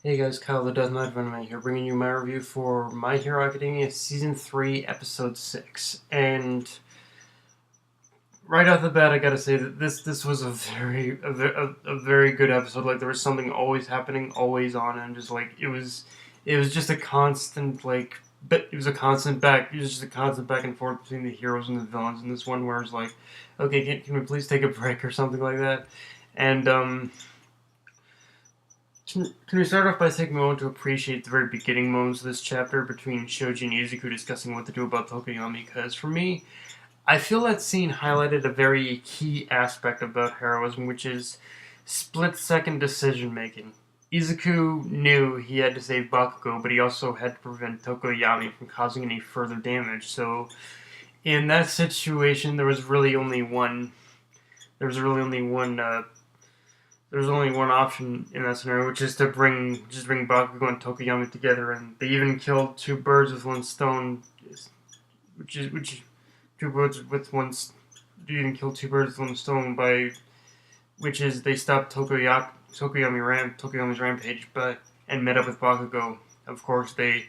Hey guys, Kyle the Death Knight of Anime here, bringing you my review for My Hero Academia Season 3, Episode 6. And right off the bat, I gotta say that this was a very good episode. Like, there was something always happening, always on, and just like, it was just a constant, like, but it was just a constant back and forth between the heroes and the villains. And this one where it's like, okay, can we please take a break or something like that? And, Can we start off by taking a moment to appreciate the very beginning moments of this chapter between Shoji and Izuku discussing what to do about Tokoyami? Because for me, I feel that scene highlighted a very key aspect about heroism, which is split-second decision-making. Izuku knew he had to save Bakugo, but he also had to prevent Tokoyami from causing any further damage. So, in that situation, there was really only one. There was really only one there's only one option in that scenario, which is to bring Bakugo and Tokoyami together, and they even killed two birds with one stone, which two birds with one. You even kill two birds with one stone by, which is they stopped Tokoyami's rampage, but and met up with Bakugo. Of course, they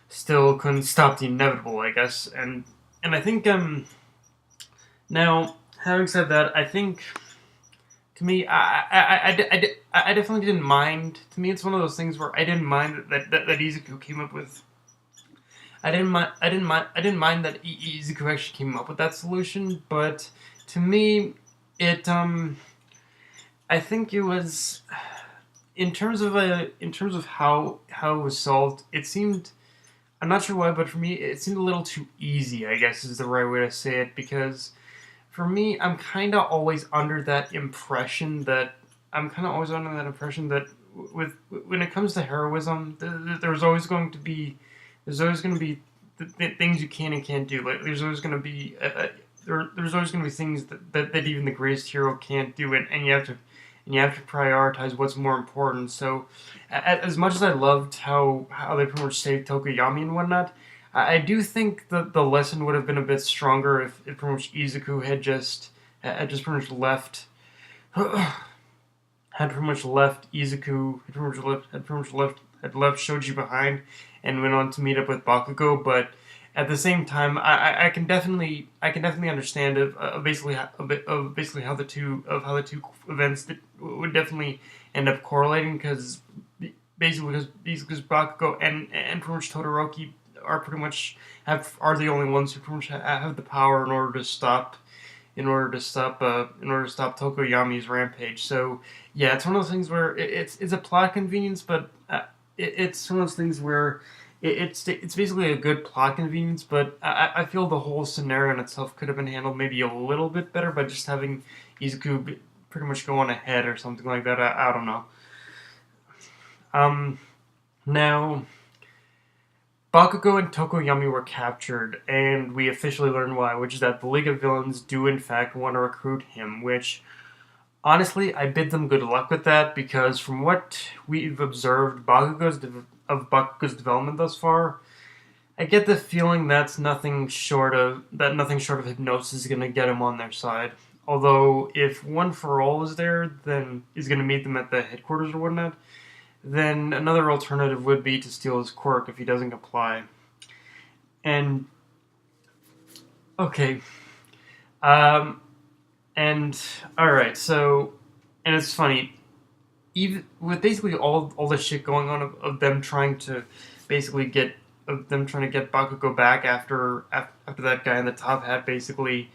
still couldn't stop the inevitable, I guess, and I think now having said that, I think to me, I definitely didn't mind. To me, it's one of those things where I didn't mind that Izuku came up with. I didn't mind that Izuku actually came up with that solution. But to me, it I think it was in terms of how it was solved. It seemed, I'm not sure why, but for me, it seemed a little too easy. I guess is the right way to say it, because for me, I'm kind of always under that impression that with when it comes to heroism, there's always going to be things you can and can't do. Like there's always going to be there's always going to be things that even the greatest hero can't do, and you have to prioritize what's more important. So, as much as I loved how they pretty much saved Tokoyami and whatnot, I do think that the lesson would have been a bit stronger if pretty much Izuku had just pretty much left had pretty much left Izuku had left Shoji behind and went on to meet up with Bakugo. But at the same time, I can definitely understand basically how the two events would definitely end up correlating, because because Bakugo and pretty much Todoroki are the only ones who pretty much have the power in order to stop Tokoyami's rampage. So yeah, it's one of those things where it's a plot convenience, but it's one of those things where it's basically a good plot convenience, but I feel the whole scenario in itself could have been handled maybe a little bit better by just having Izuku pretty much go on ahead or something like that. I don't know. Now, Bakugo and Tokoyami were captured, and we officially learned why, which is that the League of Villains do in fact want to recruit him, which, honestly, I bid them good luck with that, because from what we've observed of Bakugo's development thus far, I get the feeling nothing short of hypnosis is going to get him on their side. Although, if One For All is there, then is going to meet them at the headquarters or whatnot, then another alternative would be to steal his quirk if he doesn't comply. And okay, and all right, so and it's funny, even with basically all the shit going on of them trying to get Bakugo back after that guy in the top hat basically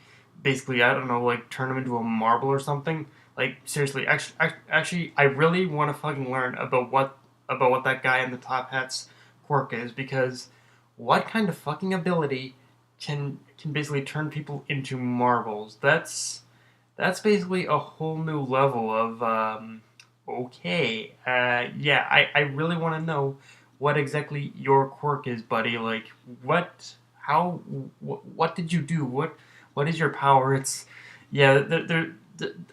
I don't know, like turn him into a marble or something. Like seriously, actually, I really want to fucking learn about what that guy in the top hat's quirk is, because what kind of fucking ability can basically turn people into marbles? That's basically a whole new level of okay. Yeah, I really want to know what exactly your quirk is, buddy. Like what did you do? What is your power? It's yeah,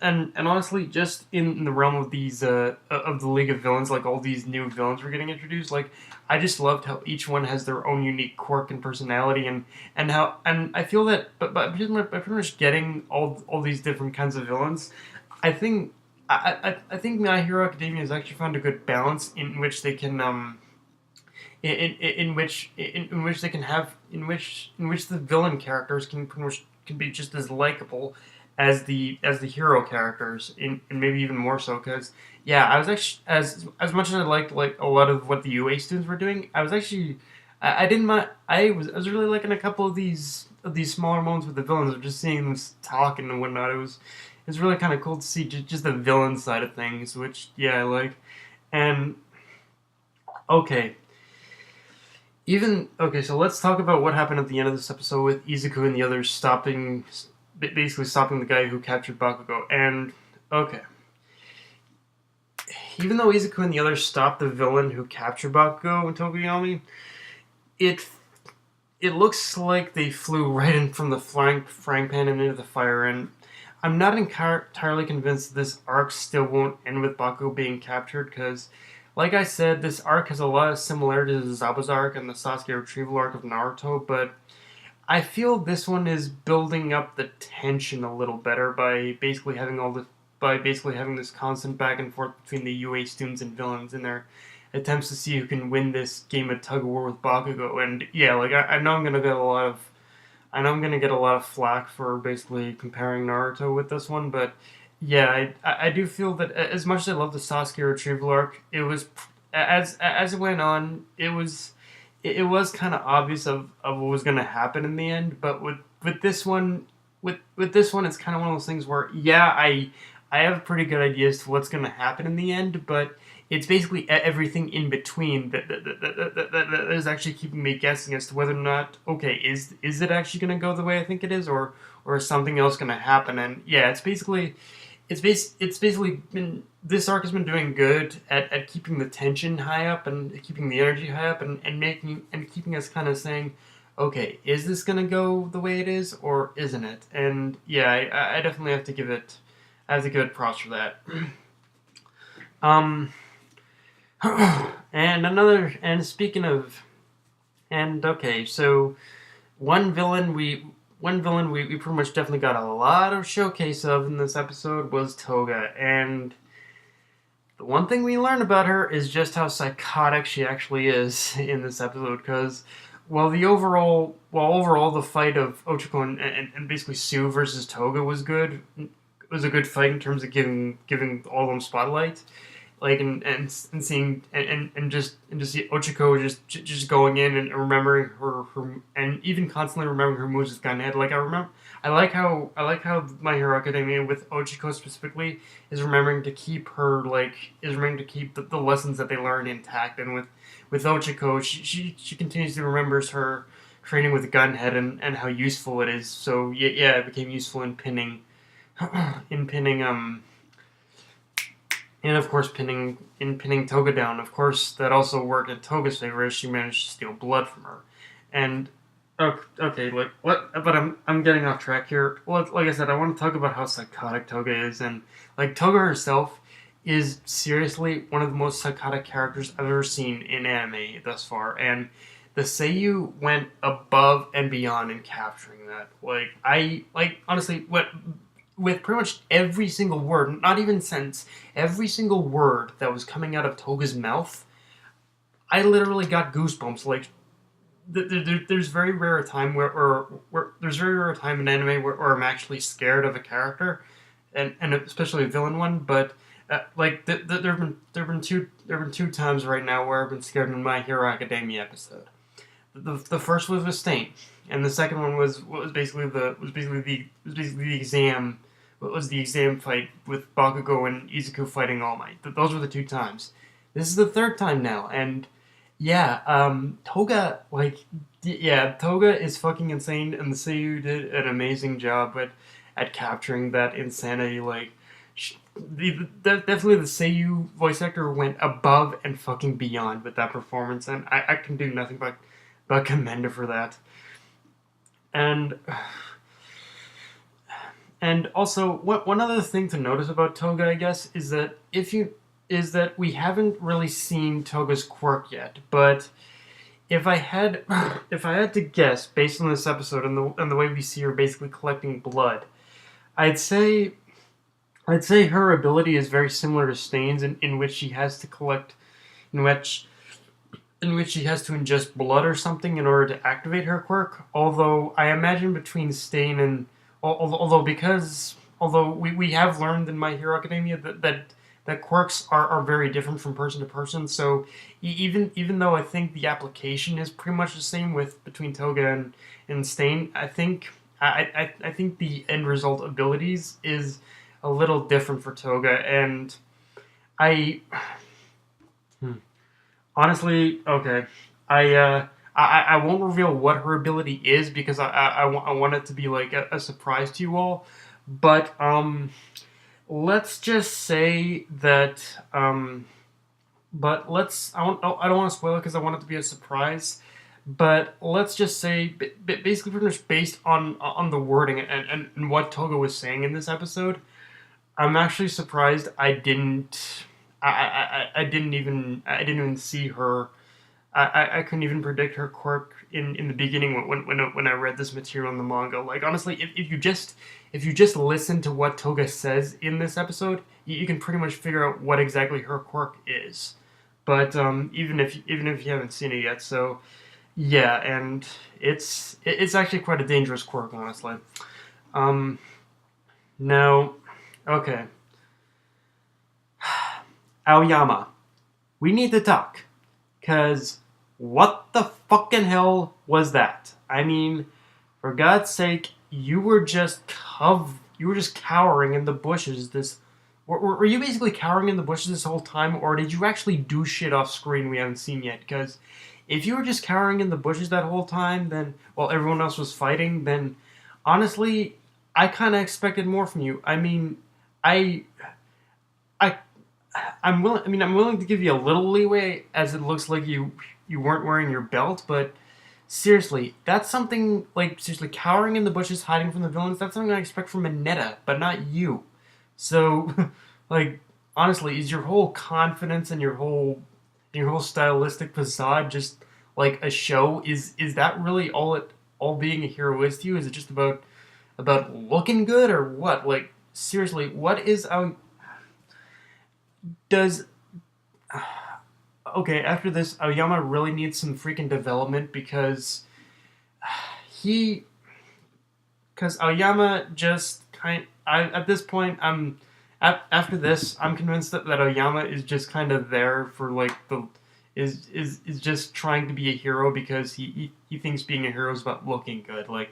and honestly, just in the realm of these of the League of Villains, like all these new villains we're getting introduced, like I just loved how each one has their own unique quirk and personality, and I feel that, but by pretty much getting all these different kinds of villains, I think I think My Hero Academia has actually found a good balance in which they can in which they can have in which the villain characters can pretty much can be just as likable as the hero characters, and maybe even more so. Because yeah, I was actually as much as I liked like a lot of what the UA students were doing, I was actually I didn't mind. I was really liking a couple of these smaller moments with the villains, of just seeing them talking and whatnot. It was really kind of cool to see just the villain side of things, which yeah I like. And okay, so let's talk about what happened at the end of this episode with Izuku and the others basically stopping the guy who captured Bakugo. And okay, even though Izuku and the others stopped the villain who captured Bakugo and Tokoyami, it it looks like they flew right in from the frying pan and into the fire. And I'm not entirely convinced this arc still won't end with Bakugo being captured, because like I said, this arc has a lot of similarities to Zabu's arc and the Sasuke retrieval arc of Naruto, but I feel this one is building up the tension a little better by basically having this constant back and forth between the UA students and villains in their attempts to see who can win this game of tug of war with Bakugo. And yeah, like I know I'm gonna get a lot of flack for basically comparing Naruto with this one, but yeah, I do feel that as much as I love the Sasuke retrieval arc, it was as it went on, it was kind of obvious of what was going to happen in the end. But with this one, with this one, it's kind of one of those things where yeah, I have a pretty good idea as to what's going to happen in the end, but it's basically everything in between that is actually keeping me guessing as to whether or not, okay, is it actually going to go the way I think it is, or is something else going to happen? And yeah, it's basically been, this arc has been doing good at keeping the tension high up and keeping the energy high up, and making and keeping us kind of saying, okay, is this gonna go the way it is or isn't it? And yeah, I definitely have to give it props for that. um, and speaking of, and okay, so one villain we pretty much definitely got a lot of showcase of in this episode was Toga. And the one thing we learned about her is just how psychotic she actually is in this episode. Because while overall the fight of Ochiko and basically Sue versus Toga was good, it was a good fight in terms of giving all of them spotlight, like and seeing and just see Ochiko just going in and remembering her and even constantly remembering her moves with Gunhead. Like I like how My Hero Academia with Ochiko specifically is remembering to keep the lessons that they learned intact. And with Ochiko, she continuously remembers her training with Gunhead and how useful it is. So yeah, it became useful in pinning and of course, pinning Toga down. Of course, that also worked in Toga's favor as she managed to steal blood from her. And okay, like what? But I'm getting off track here. Well, like I said, I want to talk about how psychotic Toga is, and like Toga herself is seriously one of the most psychotic characters I've ever seen in anime thus far. And the Seiyu went above and beyond in capturing that. Honestly, what with pretty much every single word, not even sentence, every single word that was coming out of Toga's mouth, I literally got goosebumps. Like, there's very rare a time there's very rare a time in anime where I'm actually scared of a character, and especially a villain one. But there've been two times right now where I've been scared in My Hero Academia episode. The first was with Stain, and the second one was basically the exam. What was the exam fight with Bakugo and Izuku fighting All Might? Those were the two times. This is the third time now, and yeah, Toga Toga is fucking insane, and the Seiyu did an amazing job at capturing that insanity. Like, definitely the Seiyu voice actor went above and fucking beyond with that performance, and I can do nothing but commend her for that. And also, one other thing to notice about Toga, I guess, is that we haven't really seen Toga's quirk yet. But if I had to guess, based on this episode and the way we see her basically collecting blood, I'd say I'd say her ability is very similar to Stain's, in which she has to collect, in which she has to ingest blood or something in order to activate her quirk. Although I imagine between Stain and although we have learned in My Hero Academia that quirks are very different from person to person. So even though I think the application is pretty much the same with between Toga and Stain, I think the end result abilities is a little different for Toga, and I honestly, okay. I won't reveal what her ability is because I want it to be like a surprise to you all. But let's just say that but I don't want to spoil it because I want it to be a surprise. But let's just say, basically, pretty much based on the wording and what Toga was saying in this episode, I'm actually surprised I didn't even see her. I couldn't even predict her quirk in the beginning when I read this material in the manga. Like honestly, if you just listen to what Toga says in this episode, you can pretty much figure out what exactly her quirk is. But even if you haven't seen it yet, so yeah, and it's actually quite a dangerous quirk, honestly. Um, now, okay, Aoyama, we need to talk. Because what the fucking hell was that? I mean, for God's sake, you were just cowering in the bushes this... Were you basically cowering in the bushes this whole time, or did you actually do shit off screen we haven't seen yet? Because if you were just cowering in the bushes that whole time, then, while everyone else was fighting, then, honestly, I kind of expected more from you. I mean, I I'm willing. I mean, I'm willing to give you a little leeway, as it looks like you weren't wearing your belt. But seriously, that's something like seriously cowering in the bushes, hiding from the villains. That's something I expect from Mineta, but not you. So, like, honestly, is your whole confidence and your whole stylistic facade just like a show? Is that really all being a hero is to you? Is it just about looking good or what? Like, seriously, what is does okay, after this, Aoyama really needs some freaking development because he, because Aoyama just at this point, after this, I'm convinced that Aoyama is just kind of there for like is just trying to be a hero because he thinks being a hero is about looking good. Like,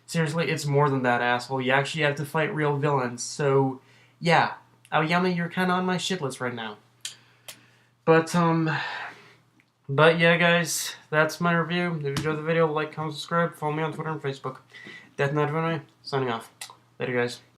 seriously, it's more than that, asshole. You actually have to fight real villains. So, yeah, Aoyama, you're kind of on my shit list right now. But yeah, guys, that's my review. If you enjoyed the video, like, comment, subscribe, follow me on Twitter and Facebook. Death Knight Runway, signing off. Later, guys.